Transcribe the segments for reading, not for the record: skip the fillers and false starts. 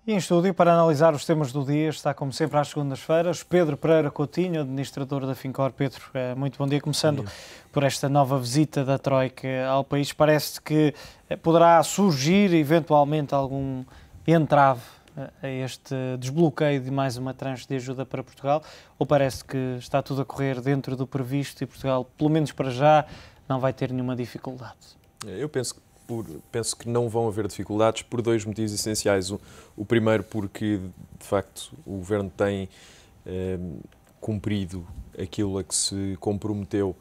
E em estúdio, para analisar os temas do dia, está como sempre às segundas-feiras, Pedro Pereira Coutinho, administrador da Fincor. Pedro, muito bom dia. Começando por esta nova visita da Troika ao país, parece que poderá surgir eventualmente algum entrave a este desbloqueio de mais uma tranche de ajuda para Portugal, ou parece que está tudo a correr dentro do previsto e Portugal, pelo menos para já, não vai ter nenhuma dificuldade? Eu penso que não vão haver dificuldades por dois motivos essenciais. O primeiro porque, de facto, o Governo tem cumprido aquilo a que se comprometeu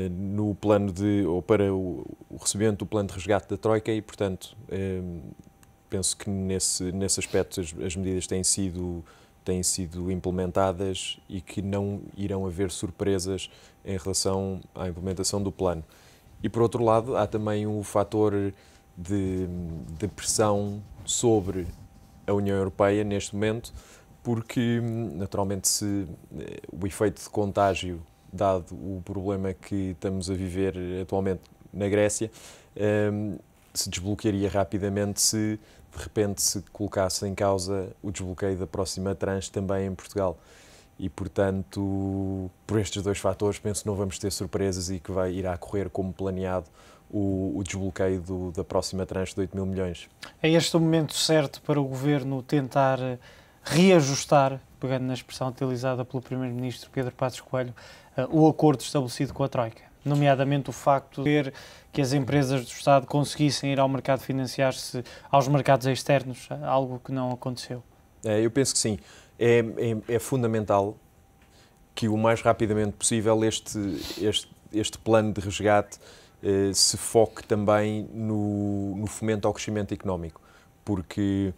no plano ou para o recebimento do plano de resgate da Troika e, portanto, penso que nesse aspecto as medidas têm sido implementadas e que não irão haver surpresas em relação à implementação do plano. E, por outro lado, há também um fator de pressão sobre a União Europeia neste momento, porque, naturalmente, o efeito de contágio, dado o problema que estamos a viver atualmente na Grécia, se desbloquearia rapidamente se, de repente, se colocasse em causa o desbloqueio da próxima tranche também em Portugal. E, portanto, por estes dois fatores, penso que não vamos ter surpresas e que irá correr como planeado o desbloqueio da próxima tranche de 8 mil milhões. É este o momento certo para o Governo tentar reajustar, pegando na expressão utilizada pelo Primeiro-Ministro Pedro Passos Coelho, o acordo estabelecido com a Troika, nomeadamente o facto de ver que as empresas do Estado conseguissem ir ao mercado financiar-se aos mercados externos, algo que não aconteceu? Eu penso que sim. É fundamental que o mais rapidamente possível este plano de resgate se foque também no fomento ao crescimento económico, porque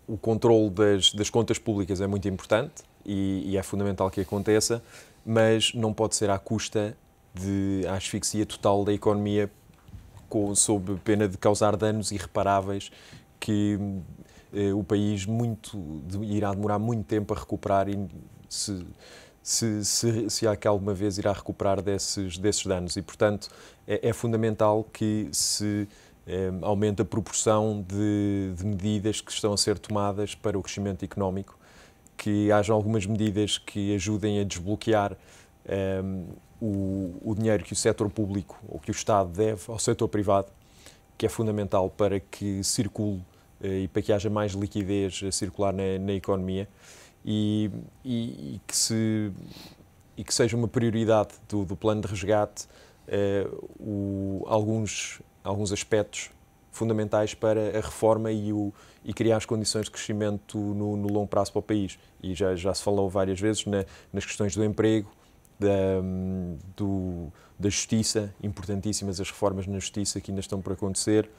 o controle das contas públicas é muito importante e é fundamental que aconteça, mas não pode ser à custa da asfixia total da economia, sob pena de causar danos irreparáveis que o país irá demorar muito tempo a recuperar e se há que alguma vez irá recuperar desses danos. E, portanto, é fundamental que se aumente a proporção de medidas que estão a ser tomadas para o crescimento económico, que haja algumas medidas que ajudem a desbloquear o dinheiro que o setor público ou que o Estado deve ao setor privado, que é fundamental para que circule e para que haja mais liquidez a circular na economia e que seja uma prioridade do plano de resgate alguns aspectos fundamentais para a reforma e criar as condições de crescimento no longo prazo para o país. E já se falou várias vezes nas questões do emprego, da justiça, importantíssimas as reformas na justiça que ainda estão por acontecer,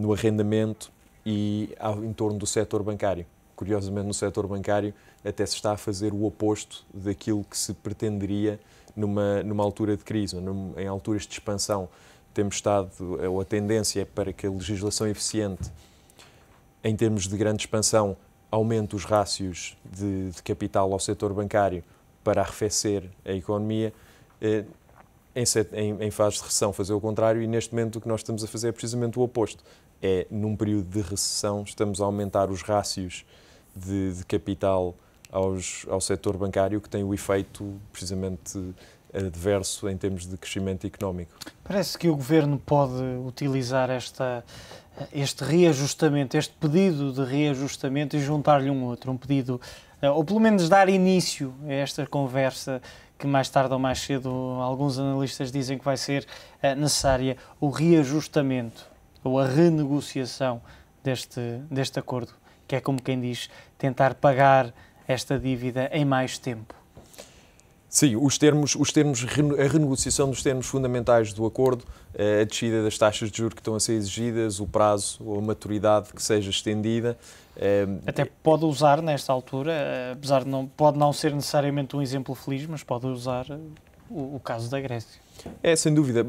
no arrendamento e em torno do setor bancário. Curiosamente, no setor bancário até se está a fazer o oposto daquilo que se pretenderia numa altura de crise, em alturas de expansão. Temos estado, ou a tendência é para que a legislação eficiente, em termos de grande expansão, aumente os rácios de capital ao setor bancário para arrefecer a economia. Em fase de recessão fazer o contrário e neste momento o que nós estamos a fazer é precisamente o oposto. Num período de recessão, estamos a aumentar os rácios de capital ao setor bancário, que tem o efeito precisamente adverso em termos de crescimento económico. Parece que o Governo pode utilizar este reajustamento, este pedido de reajustamento e juntar-lhe um pedido, ou pelo menos dar início a esta conversa que mais tarde ou mais cedo alguns analistas dizem que vai ser necessária, o reajustamento ou a renegociação deste acordo, que é como quem diz, tentar pagar esta dívida em mais tempo. Sim, a renegociação dos termos fundamentais do acordo, a descida das taxas de juros que estão a ser exigidas, o prazo ou a maturidade que seja estendida. Até pode usar, nesta altura, apesar de pode não ser necessariamente um exemplo feliz, mas pode usar o caso da Grécia. Sem dúvida,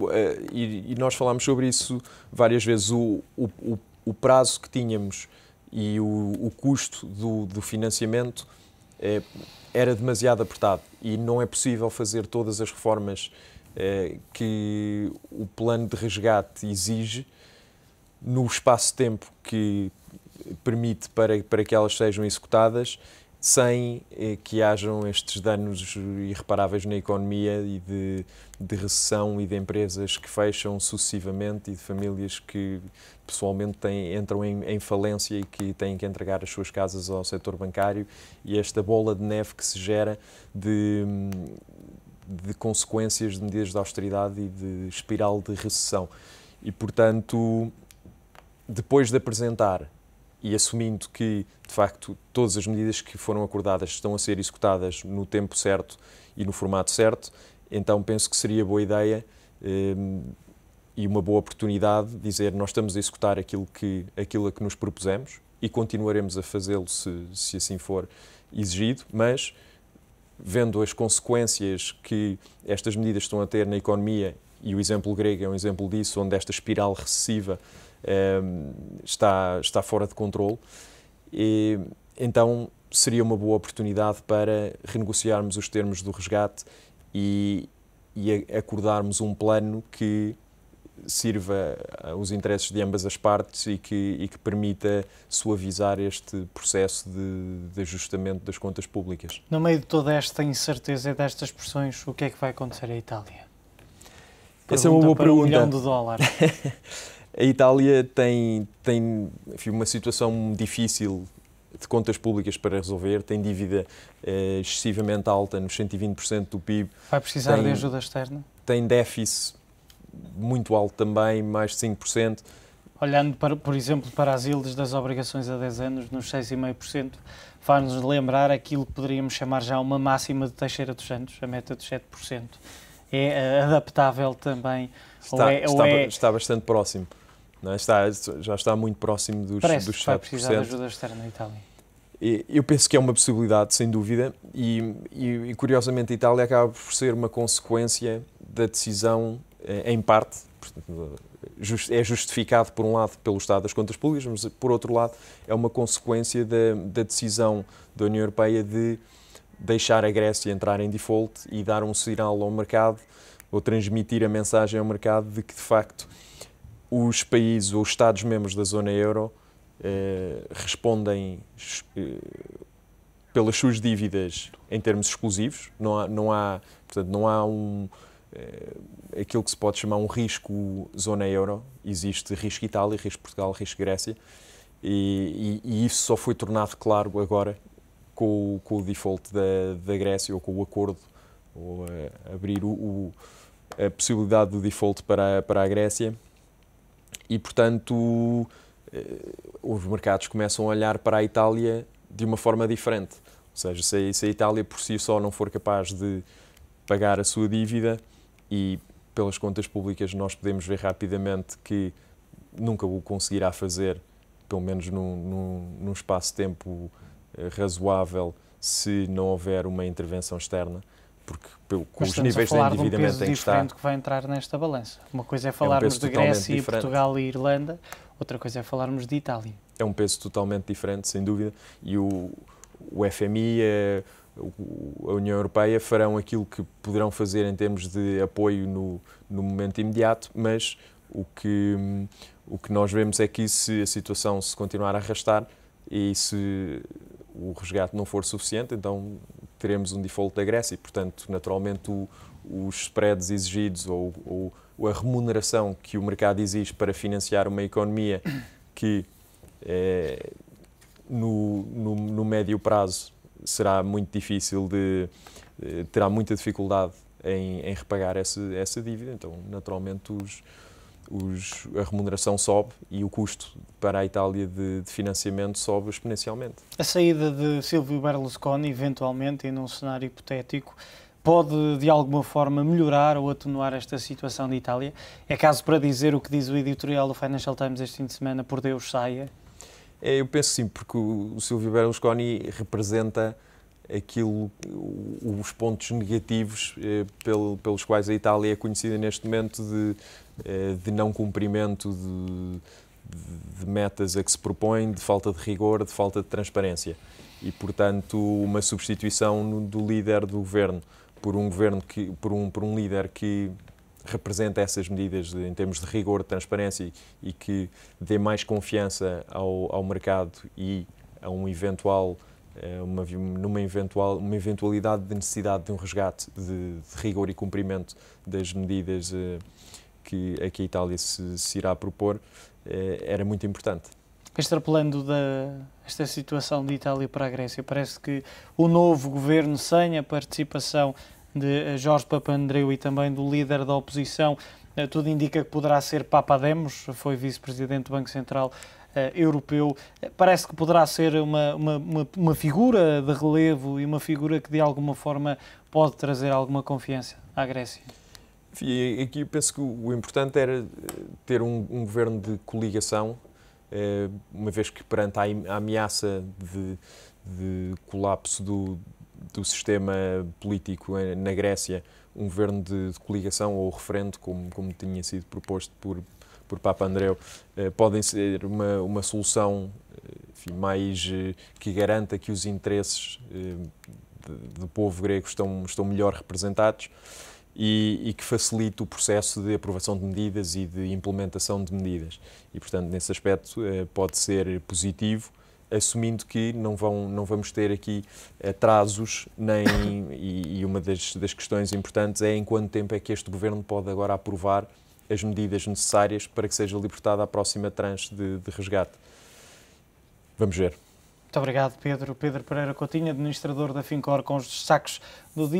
e nós falámos sobre isso várias vezes, o prazo que tínhamos e o custo do financiamento era demasiado apertado e não é possível fazer todas as reformas que o plano de resgate exige no espaço-tempo que permite para que elas sejam executadas, sem que hajam estes danos irreparáveis na economia e de recessão e de empresas que fecham sucessivamente e de famílias que pessoalmente entram em falência e que têm que entregar as suas casas ao setor bancário, e esta bola de neve que se gera de consequências de medidas de austeridade e de espiral de recessão. E, portanto, depois de apresentar e assumindo que, de facto, todas as medidas que foram acordadas estão a ser executadas no tempo certo e no formato certo, então penso que seria boa ideia e uma boa oportunidade de dizer: nós estamos a executar aquilo a que nos propusemos e continuaremos a fazê-lo se assim for exigido, mas vendo as consequências que estas medidas estão a ter na economia, e o exemplo grego é um exemplo disso, onde esta espiral recessiva está fora de controle, e então seria uma boa oportunidade para renegociarmos os termos do resgate e acordarmos um plano que sirva aos interesses de ambas as partes e que permita suavizar este processo de ajustamento das contas públicas. No meio de toda esta incerteza e destas pressões, o que é que vai acontecer à Itália? Essa é uma boa pergunta. $1 milhão de dólares. A Itália tem enfim, uma situação difícil de contas públicas para resolver, tem dívida excessivamente alta, nos 120% do PIB. Vai precisar de ajuda externa? Tem déficit muito alto também, mais de 5%. Olhando, por exemplo, para as ilhas das obrigações a 10 anos, nos 6,5%, faz-nos lembrar aquilo que poderíamos chamar já uma máxima de Teixeira dos Santos, a meta dos 7%. É adaptável também? Está bastante próximo. Não é? Já está muito próximo dos 7%. Vai precisar de ajuda externa na Itália. Eu penso que é uma possibilidade, sem dúvida, e curiosamente a Itália acaba por ser uma consequência da decisão, em parte, é justificado por um lado pelo Estado das Contas Públicas, mas por outro lado é uma consequência da decisão da União Europeia de deixar a Grécia entrar em default e dar um sinal ao mercado, ou transmitir a mensagem ao mercado de que, de facto, os países ou os Estados-membros da zona euro respondem pelas suas dívidas em termos exclusivos. Não há aquilo que se pode chamar um risco zona euro. Existe risco Itália, risco Portugal, risco Grécia, e isso só foi tornado claro agora com o default da Grécia, ou com o acordo, ou abrir a possibilidade do default para a Grécia. E, portanto, os mercados começam a olhar para a Itália de uma forma diferente. Ou seja, se a Itália por si só não for capaz de pagar a sua dívida, e pelas contas públicas nós podemos ver rapidamente que nunca o conseguirá fazer, pelo menos num espaço de tempo razoável, se não houver uma intervenção externa, porque com os níveis de endividamento em que está... diferente que vai entrar nesta balança. Uma coisa é falarmos de Grécia e Portugal e Irlanda, outra coisa é falarmos de Itália. É um peso totalmente diferente, sem dúvida, e o FMI, a União Europeia farão aquilo que poderão fazer em termos de apoio no momento imediato, mas o que nós vemos é que, se a situação se continuar a arrastar e se o resgate não for suficiente, então teremos um default da Grécia e, portanto, naturalmente, os spreads exigidos ou a remuneração que o mercado exige para financiar uma economia que, no médio prazo, será muito difícil terá muita dificuldade em repagar essa dívida. Então, naturalmente, a remuneração sobe e o custo para a Itália de financiamento sobe exponencialmente. A saída de Silvio Berlusconi, eventualmente, e num cenário hipotético, pode de alguma forma melhorar ou atenuar esta situação de Itália? É caso para dizer o que diz o editorial do Financial Times este fim de semana: por Deus, saia? Eu penso sim, porque o Silvio Berlusconi representa os pontos negativos pelos quais a Itália é conhecida neste momento, de não cumprimento de metas a que se propõe, de falta de rigor, de falta de transparência. E, portanto, uma substituição do líder do governo por um líder que representa essas medidas em termos de rigor, de transparência e que dê mais confiança ao mercado e a uma eventualidade de necessidade de um resgate de rigor e cumprimento das medidas que a Itália se irá propor, era muito importante. Extrapolando esta situação de Itália para a Grécia, parece que o novo governo, sem a participação de Jorge Papandreou e também do líder da oposição, tudo indica que poderá ser Papademos, foi vice-presidente do Banco Central Europeu. Parece que poderá ser uma figura de relevo e uma figura que de alguma forma pode trazer alguma confiança à Grécia. Enfim, aqui eu penso que o importante era ter um governo de coligação, uma vez que perante a ameaça de colapso do sistema político na Grécia, um governo de coligação ou referendo, como tinha sido proposto por Papandreou, podem ser uma solução, enfim, mais que garanta que os interesses do povo grego estão melhor representados e que facilite o processo de aprovação de medidas e de implementação de medidas. E, portanto, nesse aspecto pode ser positivo, assumindo que não vamos ter aqui atrasos, e uma das questões importantes é em quanto tempo é que este governo pode agora aprovar as medidas necessárias para que seja libertada a próxima tranche de resgate. Vamos ver. Muito obrigado, Pedro. Pedro Pereira Coutinho, administrador da Fincor, com os destaques do dia.